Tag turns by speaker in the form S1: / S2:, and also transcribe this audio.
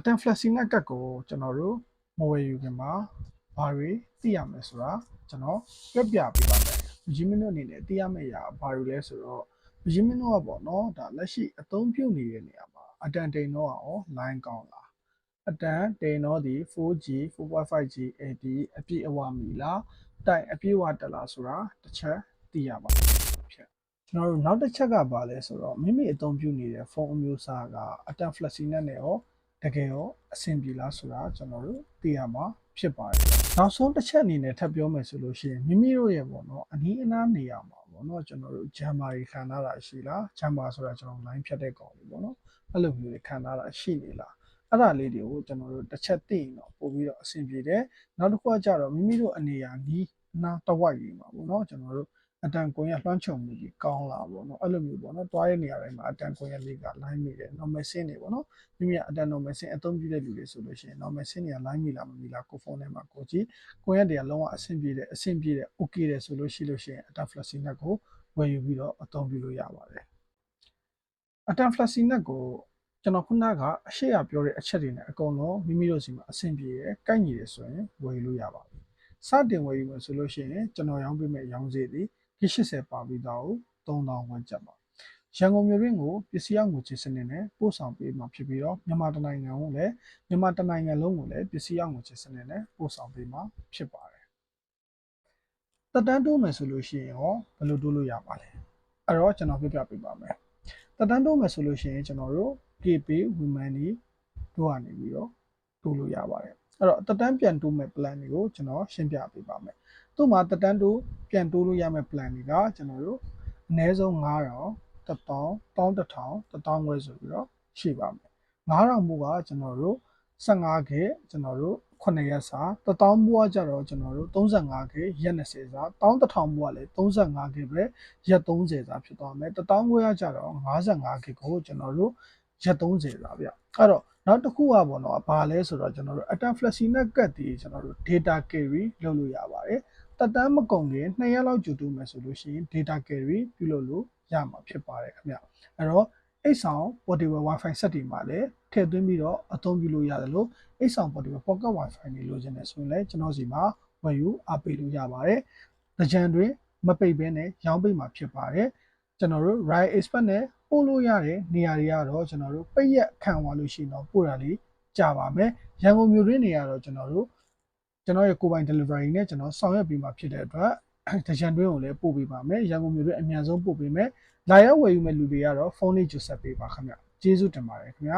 S1: အတန်ဖလက်စီနဲ့ကတ်ကိုကျွန်တော်တို့မဝယ်ယူခင်မှာဘာတွေသိရမယ်ဆိုတာကျွန်တော်ပြပြပေးပါမယ်။ဂျီမင်းတို့အနေနဲ့သိရမယ့်အရာဘာတွေလဲဆိုတော့ဂျီမင်းတို့ကပေါ့နော်ဒါလက်ရှိအသုံးပြုနေတဲ့နေရာမှာအတန်တိန်တော့ရော line ကောင်းလားအတန်တိန်တော့ဒီ 4G 4.5G AD အပြည့်အဝမီလားတိုင်အပြည့်အဝတက်လားဆိုတာတစ်ချက်သိရပါမယ်ဖြစ်ကျွန်တော်တို့နောက်တစ်ချက်ကဘာလဲဆိုတော့မိမိအသုံးပြုနေတဲ့ဖုန်းအမျိုးအစားကအတန်ဖလက်စီနဲ့ရောတကယ်ရောအဆင်ပြေလားဆိုတာကျွန်တော်တို့သိရမှာဖြစ်ပါတယ်။နောက်ဆုံးတစ်ချက်အနေနဲ့ထပ်ပြောမယ်ဆိုလို့ရှိရင်မိမိတို့ရဲ့ပေါ့နော်အနီးအနားနေရာမှာပေါ့နော်ကျွန်တော်တို့ဂျမ်မာတွေခံထားတာရှိလားဂျမ်မာဆိုတာကျွန်တော် line ဖြတ်တဲ့ကောင်လေးပေါ့နော်အဲ့လိုမျိုးတွေခံထားတာရှိနေလားအဲ့ဒါလေးတွေကိုကျွန်တော်တို့တစ်ချက်သိရင်တော့ပို့ပြီးတော့အဆင်ပြေတယ်။နောက်တစ်ခုကကြတော့မိမိတို့အနေရာနီးနားတဝိုက်ကြီးမှာပေါ့နော်ကျွန်တော်တို့အတန်ကွန်ရလွှမ်းခြုံမှုကြီးကောင်းလာပေါ့နော်အဲ့လိုမျိုးပေါ့နော်တွားတဲ့နေရာတိုင်းမှာအတန်ကွန်ရလေးက line မိတယ် normal ဆင်းနေပေါ့နော်မိမိကအတန် normal ဆင်းအသုံးပြုတဲ့လူတွေဆိုလို့ရှိရင် normal ဆင်းနေရ line မိလားမမိလားကိုဖုန်းထဲမှာကိုကြည့်ကွန်ရက်တွေကလုံးဝအဆင်ပြေတယ် okay တယ်ဆိုလို့ရှိရင်အတန် flexi net ကိုဝယ်ယူပြီးတော့အသုံးပြုလို့ရပါတယ်အတန် flexi net ကိုကျွန်တော်ခုနကအရှိရပြောတဲ့အချက်တွေနဲ့အကုန်လုံးမိမိတို့စီမှာအဆင်ပြေရကိုက်ညီတယ်ဆိုရင်ဝယ်ယူလို့ရပါပြီစတင်ဝယ်ယူမယ်ဆိုလို့ရှိရင်ကျွန်တော်ရောင်းပေးမယ့်ရောင်းစေသည်80ပါပြီးတော့3000ဝန်းကျပ်ပါရန်ကုန်မြို့ရင်းကိုပစ္စည်းအောင်ငွေချေစနစ်နဲ့ပို့ဆောင်ပေးမှာဖြစ်ပြီးတော့မြန်မာတိုင်းနိုင်ငံကိုလည်းမြန်မာတိုင်းနိုင်ငံလုံးကိုလည်းပစ္စည်းအောင်ငွေချေစနစ်နဲ့ပို့ဆောင်ပေးမှာဖြစ်ပါတယ်တက်တန်းတိုးမယ်ဆိုလို့ရှိရင်ရောဘယ်လိုတိုးလို့ရပါလဲအဲ့တော့ကျွန်တော်ပြပြပေးပါမယ်တက်တန်းတိုးမယ်ဆိုလို့ရှိရင်ကျွန်တော်တို့ KPay Women တို့ကနေပြီးတော့တိုးလို့ရပါတယ်အဲ့တော့တက်တန်းပြန်တိုးမဲ့ plan တွေကိုကျွန်တော်ရှင်းပြပေးပါမယ်သူ့မှာတက်တန်းတိုးပြန်တိုးလို့ရမယ့် plan တွေကကျွန်တော်တို့အနည်းဆုံး9000 1000 1100 1000ဝယ်ဆိုပြီးတော့ရှိပါမယ်9000ဘိုးကကျွန်တော်တို့15 GB ကျွန်တော်တို့9ရက်စာ1000ဘိုးကကြတော့ကျွန်တော်တို့35 GB ရက်20စာ1100ဘိုးကလည်း35 GB ပဲရက်30စာဖြစ်သွားမယ်1000ဘိုးကကြတော့55 GB ကိုကျွန်တော်တို့ရက်30စာဗျအဲ့တော့နောက်တစ်ခုကပေါ့နော်ဘာလဲဆိုတော့ကျွန်တော်တို့ Atom Flexi နဲ့ကတ်တည်ကျွန်တော်တို့ data carry လုပ်လို့ရပါတယ်တက်တန်းမကုန်ခင်2ရက်လောက်ကြိုတူးမယ်ဆိုလို့ရှိရင် data carry ပြုလုပ်လို့ရမှာဖြစ်ပါတယ်ခင်ဗျအဲ့တော့အိတ်ဆောင် portable wifi set တွေမှာလည်းထည့်သွင်းပြီးတော့အသုံးပြုလို့ရတယ်လို့အိတ်ဆောင် portable pocket wifi တွေလိုချင်တယ်ဆိုရင်လည်းကျွန်တော်စီမှာဝယ်ယူအားပေးလို့ရပါတယ်တကြံတွင်မပိတ်ဘဲနဲ့ရောင်းပိတ်မှာဖြစ်ပါတယ်ကျွန်တော်တို့ Ride Expert နဲ့ပို့လို့ရတဲ့နေရာတွေကတော့ကျွန်တော်တို့ပိတ်ရက်ခံသွားလို့ရှိရင်တော့ပို့တာလေးကြာပါမယ်ရန်ကုန်မြို့တွင်းနေရာတော့ကျွန်တော်ရဲ့ကိုယ်ပိုင် delivery နဲ့ကျွန်တော်ဆောင်ရွက်ပေးမှာဖြစ်တဲ့အတွက်တကြံတွင်းကိုလည်းပို့ပေးပါမယ်ရန်ကုန်မြို့တွင်းအများဆုံးပို့ပေးမယ်လာရောက်ဝယ်ယူမဲ့လူတွေကတော့ဖုန်းလေးကြိုဆက်ပေးပါခင်ဗျကျေးဇူးတင်ပါတယ်ခင်ဗျာ